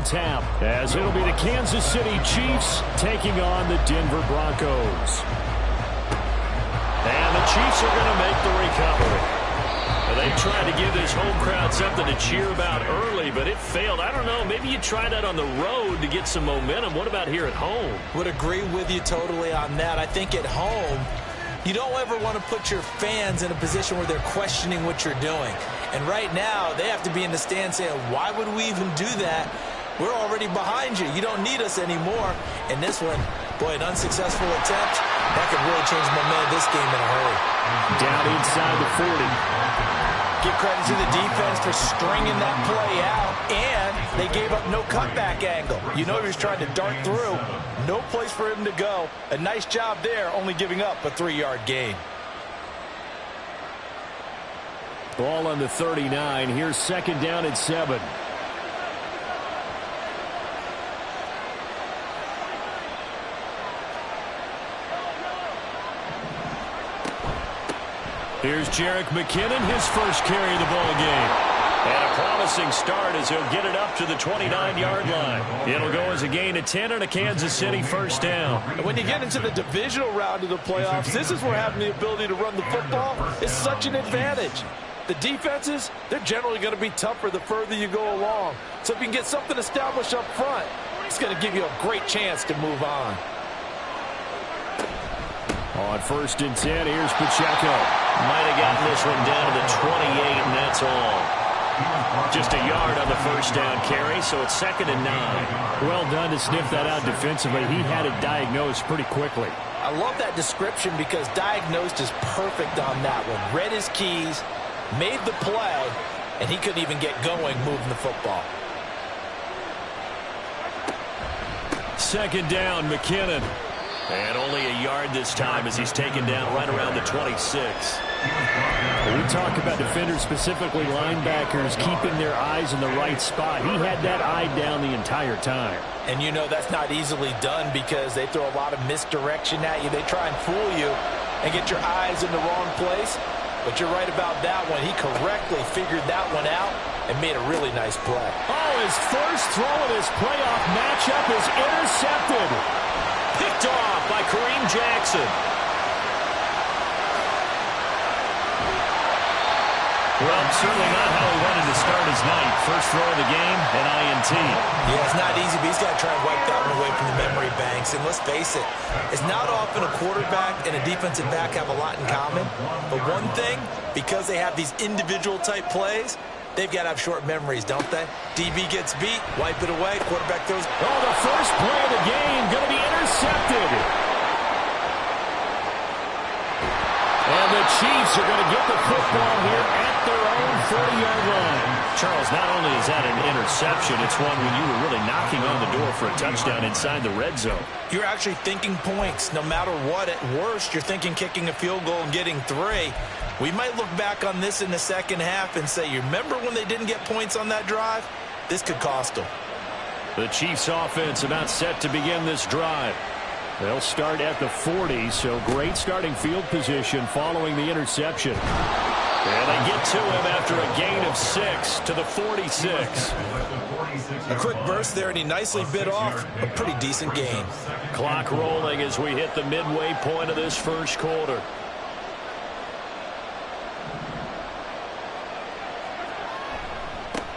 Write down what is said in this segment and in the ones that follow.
tap, as it'll be the Kansas City Chiefs taking on the Denver Broncos. And the Chiefs are going to make the recovery. They tried to give this home crowd something to cheer about early, but it failed. I don't know, maybe you try that on the road to get some momentum. What about here at home? Would agree with you totally on that. I think at home, you don't ever want to put your fans in a position where they're questioning what you're doing. And right now, they have to be in the stand saying, why would we even do that? We're already behind you. You don't need us anymore. And this one, boy, an unsuccessful attempt, that could really change the momentum of this game in a hurry. Down inside the 40. Give credit to the defense for stringing that play out, and they gave up no cutback angle. You know he was trying to dart through. No place for him to go. A nice job there, only giving up a 3-yard gain. Ball on the 39. Here's second down and 7. Here's Jerick McKinnon, his first carry of the ball game. And a promising start as he'll get it up to the 29-yard line. It'll go as a gain of 10 and a Kansas City first down. And when you get into the divisional round of the playoffs, this is where having the ability to run the football is such an advantage. The defenses, they're generally going to be tougher the further you go along. So if you can get something established up front, it's going to give you a great chance to move on. On first and 10, here's Pacheco. Might have gotten this one down to the 28, and that's all. Just a yard on the first down carry, so it's second and 9. Well done to sniff that out defensively. He had it diagnosed pretty quickly. I love that description because diagnosed is perfect on that one. Read his keys, made the play, and he couldn't even get going moving the football. Second down, McKinnon. And only a yard this time as he's taken down right around the 26. We talk about defenders, specifically linebackers, keeping their eyes in the right spot. He had that eye down the entire time. And you know that's not easily done because they throw a lot of misdirection at you. They try and fool you and get your eyes in the wrong place. But you're right about that one. He correctly figured that one out and made a really nice play. Oh, his first throw of this playoff matchup is intercepted. Picked off by Kareem Jackson. Well, certainly not how he wanted to start his night. First throw of the game, an INT. Yeah, it's not easy, but he's got to try and wipe that one away from the memory banks. And let's face it, it's not often a quarterback and a defensive back have a lot in common. But one thing, because they have these individual type plays, they've got to have short memories, don't they? DB gets beat, wipe it away, quarterback throws. Oh, the first play of the game going to be intercepted. And the Chiefs are going to get the football here at their own 40-yard line. Charles, not only is that an interception, it's one when you were really knocking on the door for a touchdown inside the red zone. You're actually thinking points no matter what. At worst, you're thinking kicking a field goal and getting 3. We might look back on this in the second half and say, you remember when they didn't get points on that drive? This could cost them. The Chiefs offense about set to begin this drive. They'll start at the 40, so great starting field position following the interception. And they get to him after a gain of 6 to the 46. A quick burst there, and he nicely bit off a pretty decent gain. Clock rolling as we hit the midway point of this first quarter.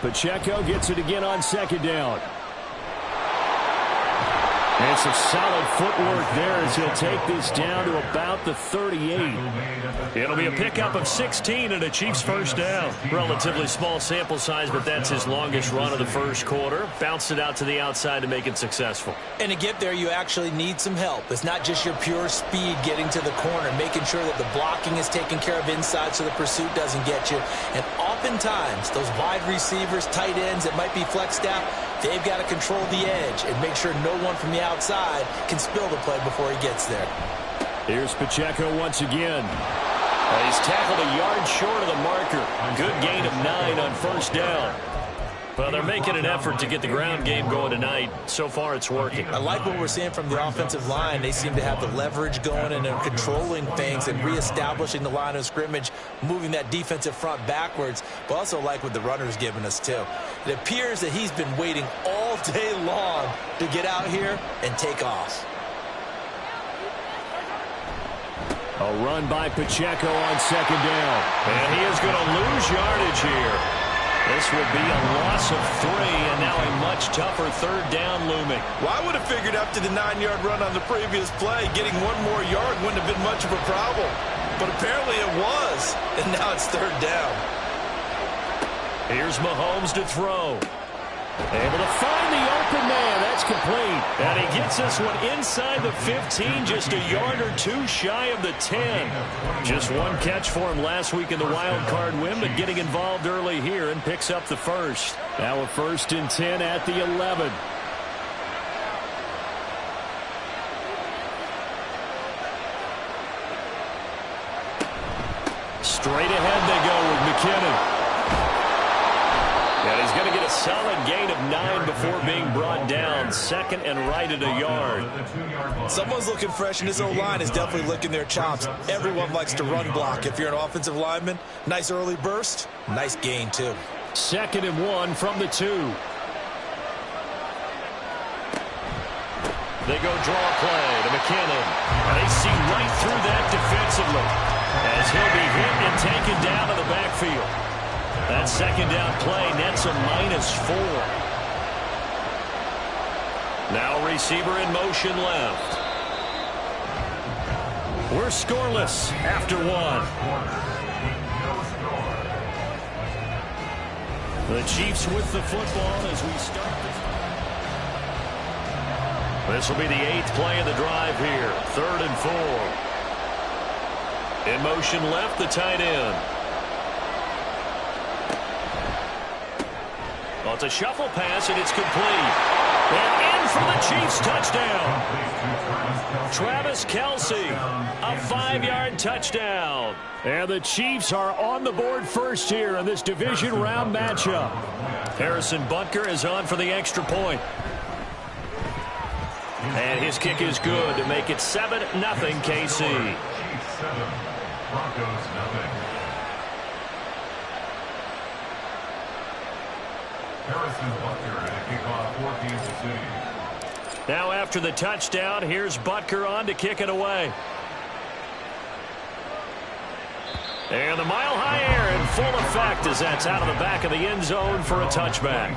Pacheco gets it again on second down. And some solid footwork there as he'll take this down to about the 38. It'll be a pickup of 16 and a Chiefs first down. Relatively small sample size, but that's his longest run of the first quarter. Bounced it out to the outside to make it successful. And to get there, you actually need some help. It's not just your pure speed getting to the corner, making sure that the blocking is taken care of inside so the pursuit doesn't get you. And oftentimes, those wide receivers, tight ends that might be flexed out, they've got to control the edge and make sure no one from the outside can spill the play before he gets there. Here's Pacheco once again. He's tackled a yard short of the marker. Good gain of 9 on first down. Well, they're making an effort to get the ground game going tonight. So far, it's working. I like what we're seeing from the offensive line. They seem to have the leverage going and they're controlling things and reestablishing the line of scrimmage, moving that defensive front backwards, but also like what the runner's giving us, too. It appears that he's been waiting all all day long to get out here and take off. A run by Pacheco on second down. And he is going to lose yardage here. This will be a loss of 3, and now a much tougher third down looming. Well, I would have figured after the 9-yard run on the previous play, getting one more yard wouldn't have been much of a problem. But apparently it was, and now it's third down. Here's Mahomes to throw. Able to find the open man. That's complete. And he gets this one inside the 15, just a yard or 2 shy of the 10. Just one catch for him last week in the wild card win, but getting involved early here and picks up the first. Now a 1st and 10 at the 11. Straight ahead they go with McKinnon. And he's going to get a solid gain of 9 before being brought down. Second and right at a yard. Someone's looking fresh, and this O-line is definitely licking their chops. Everyone likes to run block. If you're an offensive lineman, nice early burst, nice gain too. 2nd and 1 from the 2. They go draw play to McKinnon. And they see right through that defensively as he'll be hit and taken down to the backfield. That second down play nets a -4. Now receiver in motion left. We're scoreless after 1. The Chiefs with the football as we start. This will be the 8th play of the drive here. 3rd and 4. In motion left, the tight end. Well, it's a shuffle pass, and it's complete. And in for the Chiefs touchdown. Travis Kelce, a 5-yard touchdown. And the Chiefs are on the board first here in this division round matchup. Harrison Butker is on for the extra point. And his kick is good to make it 7-0 KC. Broncos nothing. Harrison Butker and a kickoff for Kansas City. Now after the touchdown, here's Butker on to kick it away. And the mile-high air in full effect as that's out of the back of the end zone for a touchback.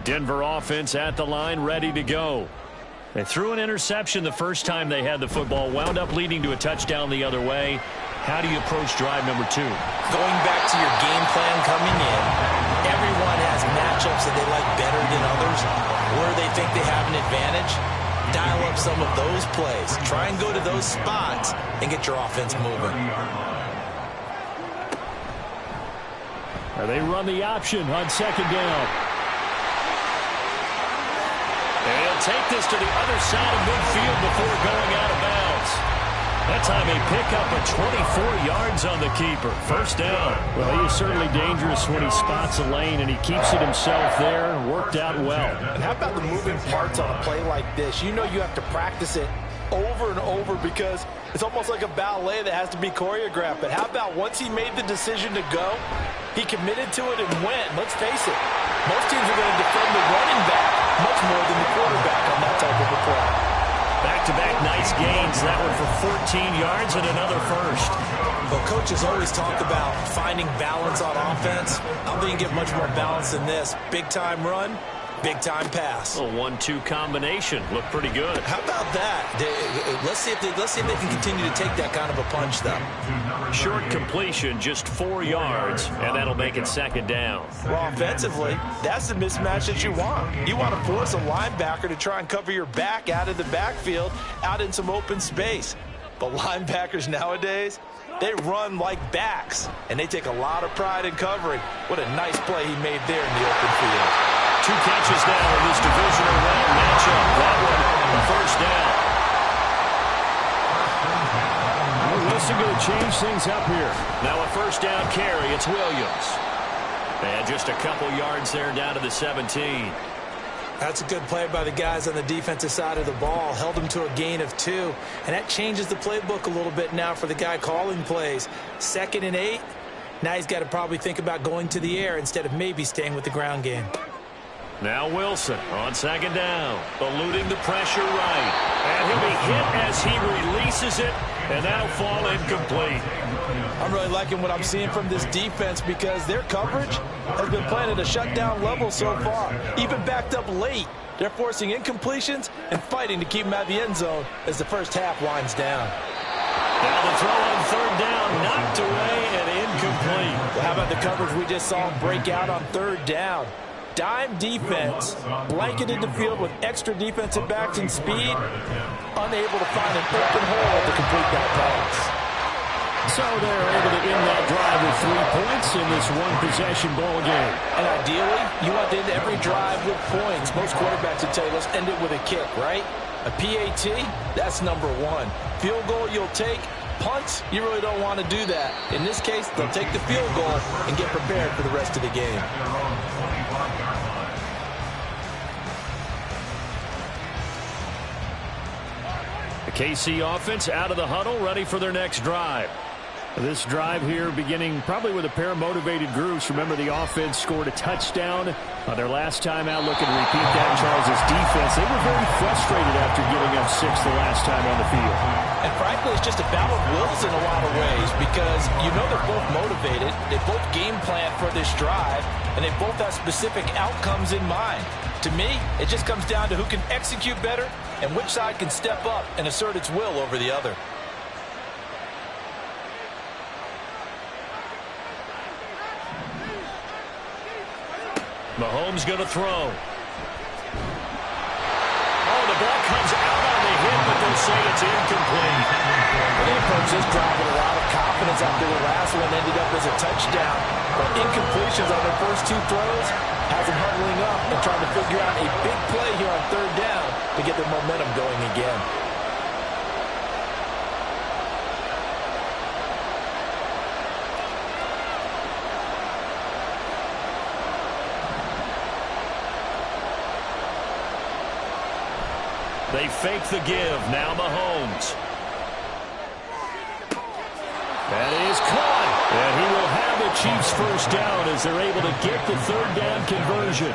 Denver offense at the line, ready to go. They threw an interception the first time they had the football, wound up leading to a touchdown the other way. How do you approach drive number 2? Going back to your game plan coming in, everyone has matchups that they like better than others, where they think they have an advantage. Dial up some of those plays. Try and go to those spots and get your offense moving. They run the option on second down. And he'll take this to the other side of midfield before going out of bounds. That time he picked up a 24 yards on the keeper. First down. Well, he is certainly dangerous when he spots a lane, and he keeps it himself there. Worked out well. And how about the moving parts on a play like this? You know you have to practice it over and over because it's almost like a ballet that has to be choreographed. But how about once he made the decision to go, he committed to it and went. Let's face it, most teams are going to defend the running back much more than the quarterback on that type of a play. Back-to-back nice gains. That one for 14 yards and another first. Well, coaches always talk about finding balance on offense. I don't think you get much more balance than this. Big-time run, big-time pass. A 1-2 combination. Looked pretty good. How about that? Let's see if they can continue to take that kind of a punch, though. Short completion, just 4 yards, and that'll make it second down. Well, offensively, that's the mismatch that you want. You want to force a linebacker to try and cover your back out of the backfield, out in some open space. But linebackers nowadays, they run like backs, and they take a lot of pride in covering. What a nice play he made there in the open field. 2 catches now in this divisional round matchup. That one, the first down. Wilson going to change things up here. Now a first down carry. It's Williams. And just a couple yards there down to the 17. That's a good play by the guys on the defensive side of the ball. Held them to a gain of 2. And that changes the playbook a little bit now for the guy calling plays. 2nd and 8. Now he's got to probably think about going to the air instead of maybe staying with the ground game. Now Wilson on 2nd down, eluding the pressure right. And he'll be hit as he releases it, and that'll fall incomplete. I'm really liking what I'm seeing from this defense because their coverage has been playing at a shutdown level so far. Even backed up late, they're forcing incompletions and fighting to keep them out of the end zone as the first half winds down. Now the throw on 3rd down, knocked away and incomplete. Well, how about the coverage we just saw break out on 3rd down? Dime defense, blanketed the field with extra defensive backs and speed, unable to find an open hole to complete that pass. So they're able to end that drive with 3 points in this one-possession ball game. And ideally, you want to end every drive with points. Most quarterbacks would tell you, let's end it with a kick, right? A PAT, that's number 1. Field goal you'll take. Punts, you really don't want to do that. In this case, they'll take the field goal and get prepared for the rest of the game. The KC offense out of the huddle, ready for their next drive. This drive here beginning probably with a pair of motivated groups. Remember, the offense scored a touchdown on their last time out. Looking to repeat that. Charles' defense, they were very frustrated after giving up 6 the last time on the field. And frankly, it's just a battle of wills in a lot of ways because you know they're both motivated. They both game plan for this drive, and they both have specific outcomes in mind. To me, it just comes down to who can execute better and which side can step up and assert its will over the other. Mahomes going to throw. Oh, the ball comes out on the hit, but they'll say it's incomplete. They approached this drive with a lot of confidence after the last one ended up as a touchdown. But incompletions on their first 2 throws has them huddling up and trying to figure out a big play here on 3rd down to get their momentum going again. They fake the give. Now Mahomes. That is caught. And he will have the Chiefs first down as they're able to get the 3rd down conversion.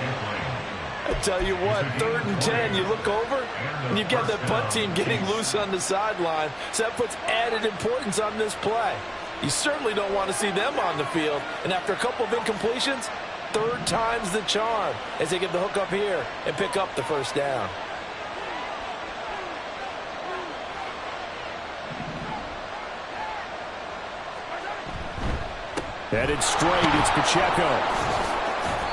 I tell you what, 3rd and 10, you look over, and you've got that punt team getting loose on the sideline. So that puts added importance on this play. You certainly don't want to see them on the field. And after a couple of incompletions, 3rd time's the charm as they get the hook up here and pick up the first down. Headed straight, it's Pacheco.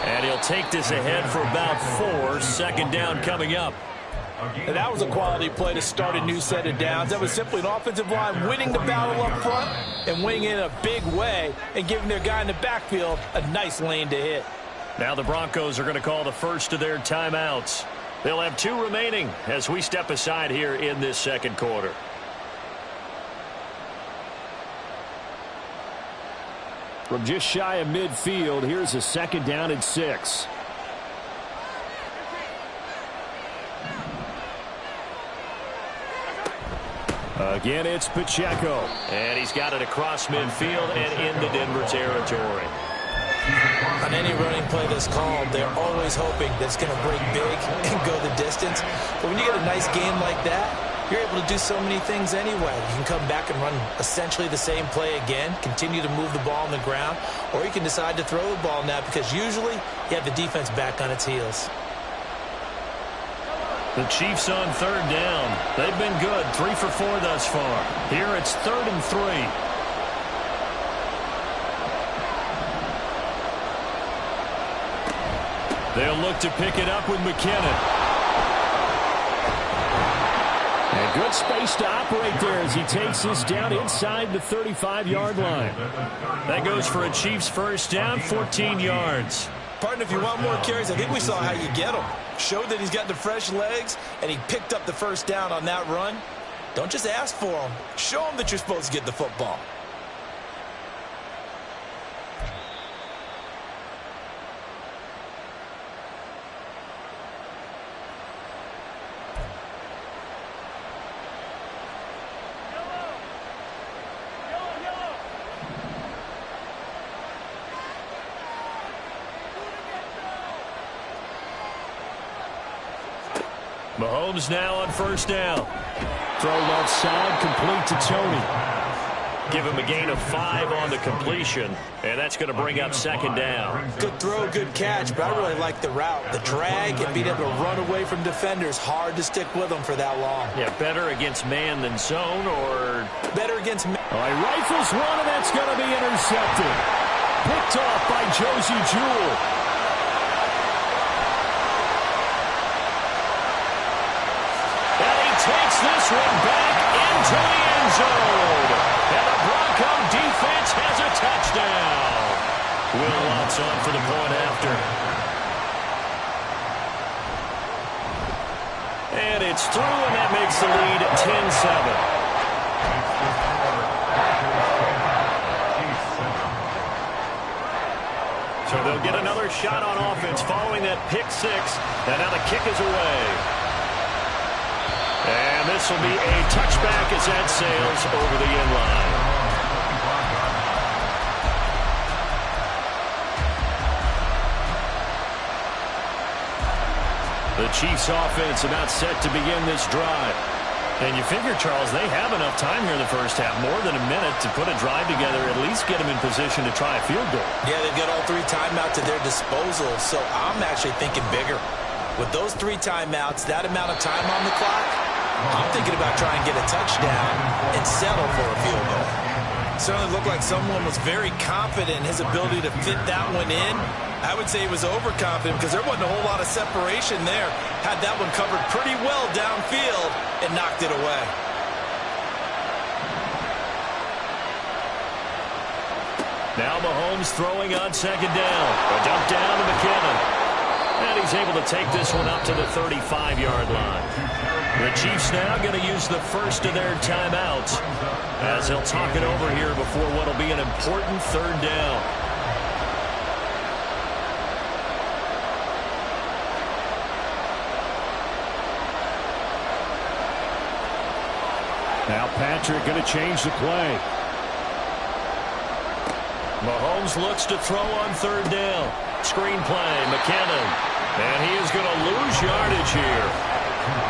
And he'll take this ahead for about 4. 2nd down coming up. And that was a quality play to start a new set of downs. That was simply an offensive line winning the battle up front and winning in a big way and giving their guy in the backfield a nice lane to hit. Now the Broncos are going to call the first of their timeouts. They'll have 2 remaining as we step aside here in this 2nd quarter. From just shy of midfield, here's a 2nd down and 6. Again, it's Pacheco. And he's got it across midfield and into Denver territory. On any running play that's called, they're always hoping that it's going to break big and go the distance. But when you get a nice game like that, you're able to do so many things anyway. You can come back and run essentially the same play again, continue to move the ball on the ground, or you can decide to throw the ball now because usually you have the defense back on its heels. The Chiefs on 3rd down. They've been good, 3 for 4 thus far. Here it's 3rd and 3. They'll look to pick it up with McKinnon. And good space to operate there as he takes this down inside the 35-yard line. That goes for a Chiefs first down, 14 yards. Partner, if you want more carries, I think we saw how you get him. Showed that he's got the fresh legs, and he picked up the first down on that run. Don't just ask for him. Show him that you're supposed to get the football. Mahomes now on first down. Throw left side, complete to Tony. Give him a gain of 5 on the completion, and that's going to bring up second down. Good throw, good catch, but I really like the route. The drag and being able to run away from defenders, hard to stick with them for that long. Yeah, better against man than zone, or better against man. All right, rifles one, and that's going to be intercepted. Picked off by Josie Jewell. And he takes this one back into the end zone. And the Bronco defense has a touchdown. Will Lutz on for the point after. And it's through, and that makes the lead 10-7. So they'll get another shot on offense following that pick 6. And now the kick is away. And this will be a touchback as that sails over the end line. The Chiefs offense about set to begin this drive. And you figure, Charles, they have enough time here in the first half, more than a minute, to put a drive together, at least get them in position to try a field goal. Yeah, they've got all 3 timeouts at their disposal, so I'm actually thinking bigger. With those 3 timeouts, that amount of time on the clock, I'm thinking about trying to get a touchdown and settle for a field goal. Certainly looked like someone was very confident in his ability to fit that one in. I would say he was overconfident because there wasn't a whole lot of separation there. Had that one covered pretty well downfield and knocked it away. Now Mahomes throwing on second down. A dump down to McKinnon. And he's able to take this one up to the 35-yard line. The Chiefs now going to use the first of their timeouts as they'll talk it over here before what will be an important third down. Now Patrick going to change the play. Mahomes looks to throw on third down. Screen play, McKinnon. And he is going to lose yardage here.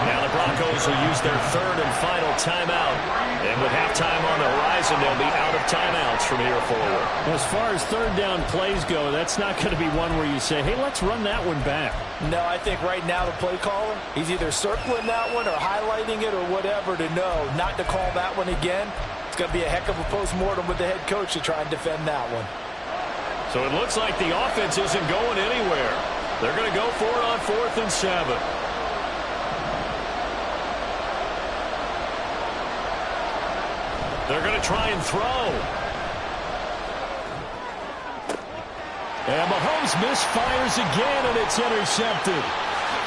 Now the Broncos will use their third and final timeout. And with halftime on the horizon, they'll be out of timeouts from here forward. As far as third down plays go, that's not going to be one where you say, hey, let's run that one back. No, I think right now the play caller, he's either circling that one or highlighting it or whatever to know not to call that one again. It's going to be a heck of a postmortem with the head coach to try and defend that one. So it looks like the offense isn't going anywhere. They're going to go for it on 4th and 7. They're going to try and throw. And Mahomes misfires again, and it's intercepted.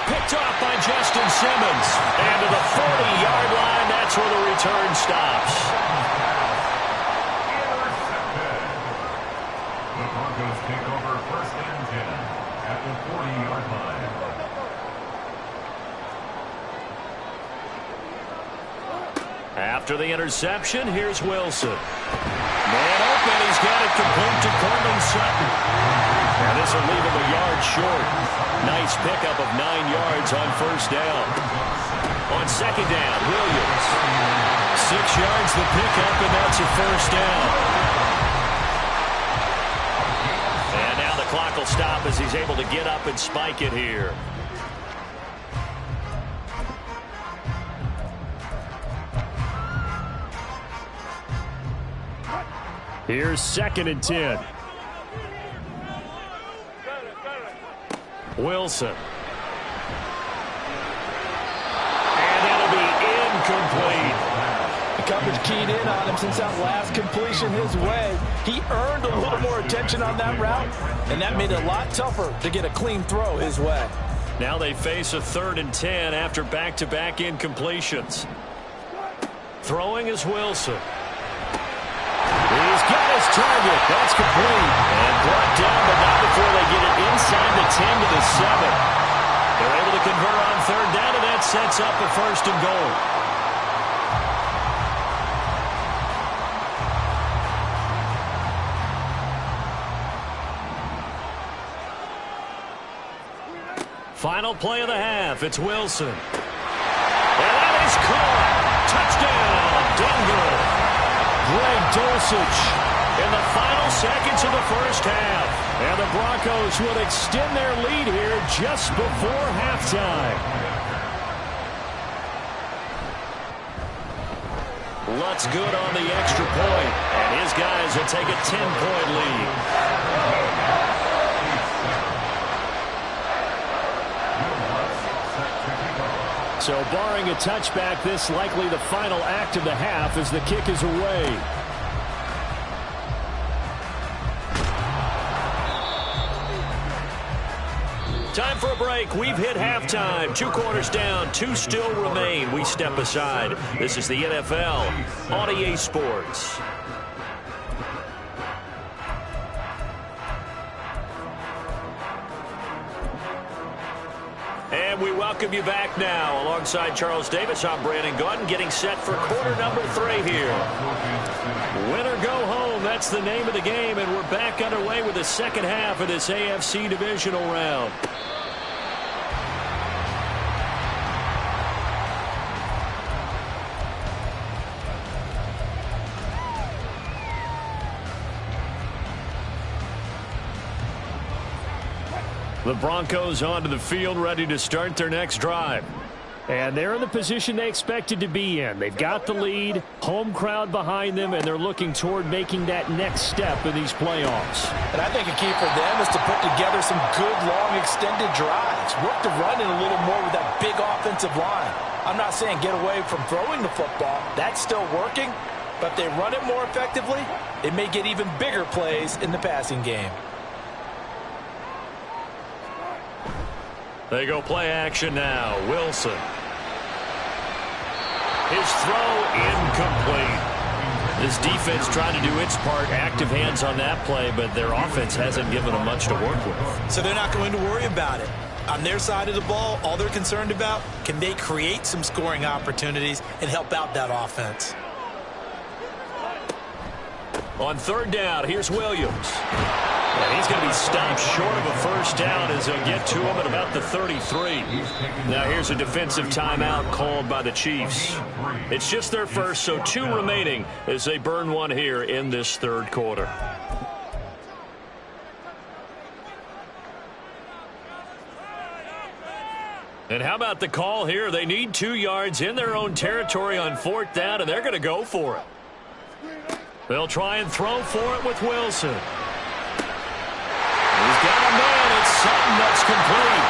Picked off by Justin Simmons. And to the 40-yard line, that's where the return stops. The Broncos take over 1st and 10 at the 40-yard line. After the interception, here's Wilson. Man open, he's got it complete to Courtland Sutton. And this will leave him a yard short. Nice pickup of 9 yards on first down. On second down, Williams. 6 yards the pickup, and that's a first down. And now the clock will stop as he's able to get up and spike it here. Here's 2nd and 10. Wilson. And that'll be incomplete. The coverage keyed in on him since that last completion his way. He earned a little more attention on that route, and that made it a lot tougher to get a clean throw his way. Now they face a 3rd and 10 after back-to-back incompletions. Throwing is Wilson. He's got his target. That's complete. And brought down, but not before they get it inside the 10 to the 7. They're able to convert on third down, and that sets up a 1st and goal. Final play of the half. It's Wilson. It's caught. Touchdown, Denver. Greg Dulcich In the final seconds of the first half. And the Broncos will extend their lead here just before halftime. Lutz good on the extra point, and his guys will take a 10-point lead. So barring a touchback, this likely the final act of the half as the kick is away. Time for a break. We've hit halftime. 2 quarters down. 2 still remain. We step aside. This is the NFL on EA Sports. And we welcome you back now. Alongside Charles Davis, I'm Brandon Gaudin, getting set for quarter number 3 here. Win or go home, that's the name of the game, and we're back underway with the second half of this AFC divisional round. The Broncos onto the field, ready to start their next drive. And they're in the position they expected to be in. They've got the lead, home crowd behind them, and they're looking toward making that next step in these playoffs. And I think a key for them is to put together some good, long, extended drives. Work the run in a little more with that big offensive line. I'm not saying get away from throwing the football. That's still working. But if they run it more effectively, it may get even bigger plays in the passing game. They go play action now. Wilson. His throw incomplete. This defense trying to do its part. Active hands on that play, but their offense hasn't given them much to work with. So they're not going to worry about it. On their side of the ball, all they're concerned about, can they create some scoring opportunities and help out that offense? On third down, here's Williams. And he's going to be stopped short of a first down as they'll get to him at about the 33. Now here's a defensive timeout called by the Chiefs. It's just their first, so 2 remaining as they burn one here in this third quarter. And how about the call here? They need 2 yards in their own territory on 4th down, and they're going to go for it. They'll try and throw for it with Wilson. He's got a man. It's Sutton that's complete.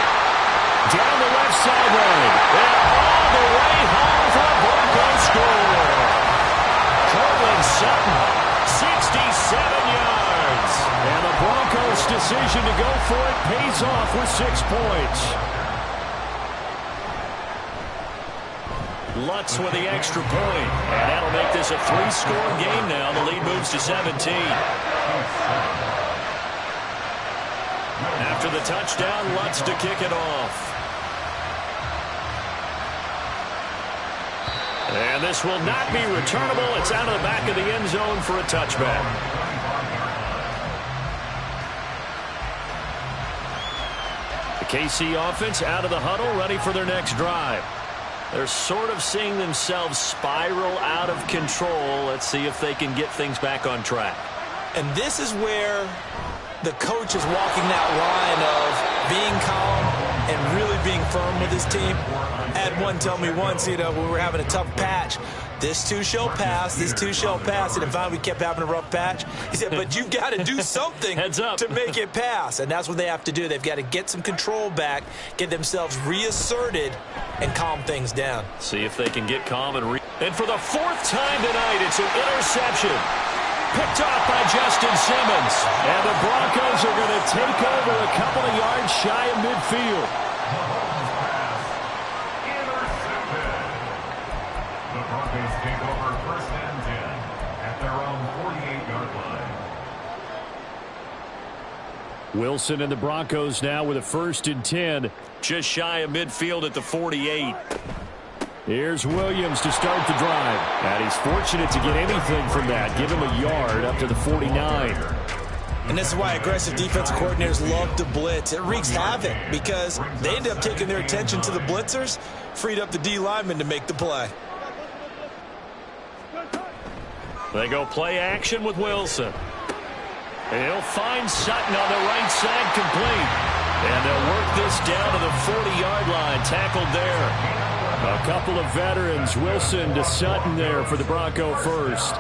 Down the left sideline. And all the way home for a Broncos score. Courtland Sutton, 67 yards. And the Broncos' decision to go for it pays off with 6 points. Lutz with the extra point. And that'll make this a 3-score game now. The lead moves to 17. After the touchdown, Lutz to kick it off. And this will not be returnable. It's out of the back of the end zone for a touchback. The KC offense out of the huddle, ready for their next drive. They're sort of seeing themselves spiral out of control. Let's see if they can get things back on track. And this is where the coach is walking that line of being calm and really being firm with his team. I had one tell me once, when we were having a tough patch, this too shall pass, this too shall pass. And finally we kept having a rough patch. He said, but you've got to do something Heads up. to make it pass. And that's what they have to do. They've got to get some control back, get themselves reasserted, and calm things down. See if they can get calm and for the 4th time tonight, it's an interception. Picked off by Justin Simmons. And the Broncos are going to take over a couple of yards shy of midfield. The Broncos take over 1st and 10 at their own 48-yard line. Wilson and the Broncos now with a 1st and 10. Just shy of midfield at the 48. Here's Williams to start the drive. And he's fortunate to get anything from that. Give him a yard up to the 49. And this is why aggressive defensive coordinators love to blitz. It wreaks havoc because they end up taking their attention to the blitzers, freed up the D lineman to make the play. They go play action with Wilson. He'll find Sutton on the right side, complete. And they'll work this down to the 40-yard line, tackled there. A couple of veterans, Wilson to Sutton there for the Bronco first.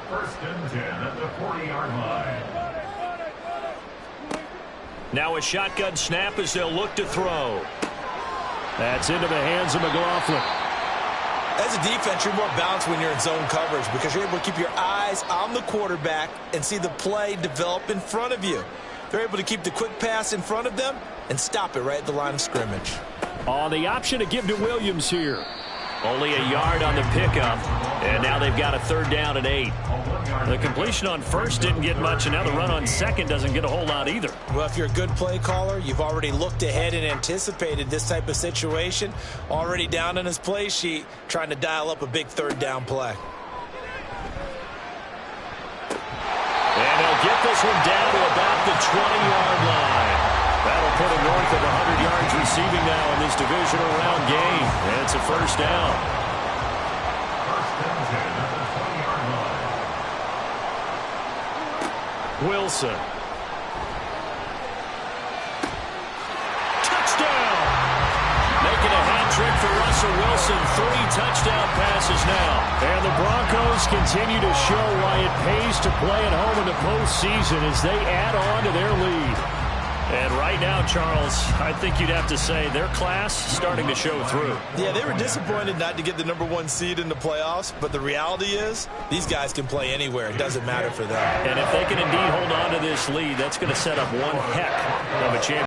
First and 10 at the 40-yard line. Now a shotgun snap as they'll look to throw. That's into the hands of McLaughlin. As a defense, you're more balanced when you're in zone coverage because you're able to keep your eyes on the quarterback and see the play develop in front of you. They're able to keep the quick pass in front of them and stop it right at the line of scrimmage. On the option to give to Williams here. Only a yard on the pickup, and now they've got a 3rd down and 8. The completion on first didn't get much, and now the run on second doesn't get a whole lot either. Well, if you're a good play caller, you've already looked ahead and anticipated this type of situation. Already down on his play sheet, trying to dial up a big 3rd down play. And they'll get this one down to about the 20-yard line. That'll put him north of 100 yards receiving now in this divisional round game. And it's a 1st down. First and 10 at the 20-yard line. Wilson. Touchdown! Making a hat trick for Russell Wilson. 3 touchdown passes now. And the Broncos continue to show why it pays to play at home in the postseason as they add on to their lead. And right now, Charles, I think you'd have to say their class starting to show through. Yeah, they were disappointed not to get the #1 seed in the playoffs, but the reality is these guys can play anywhere. It doesn't matter for them. And if they can indeed hold on to this lead, that's going to set up one heck of a championship.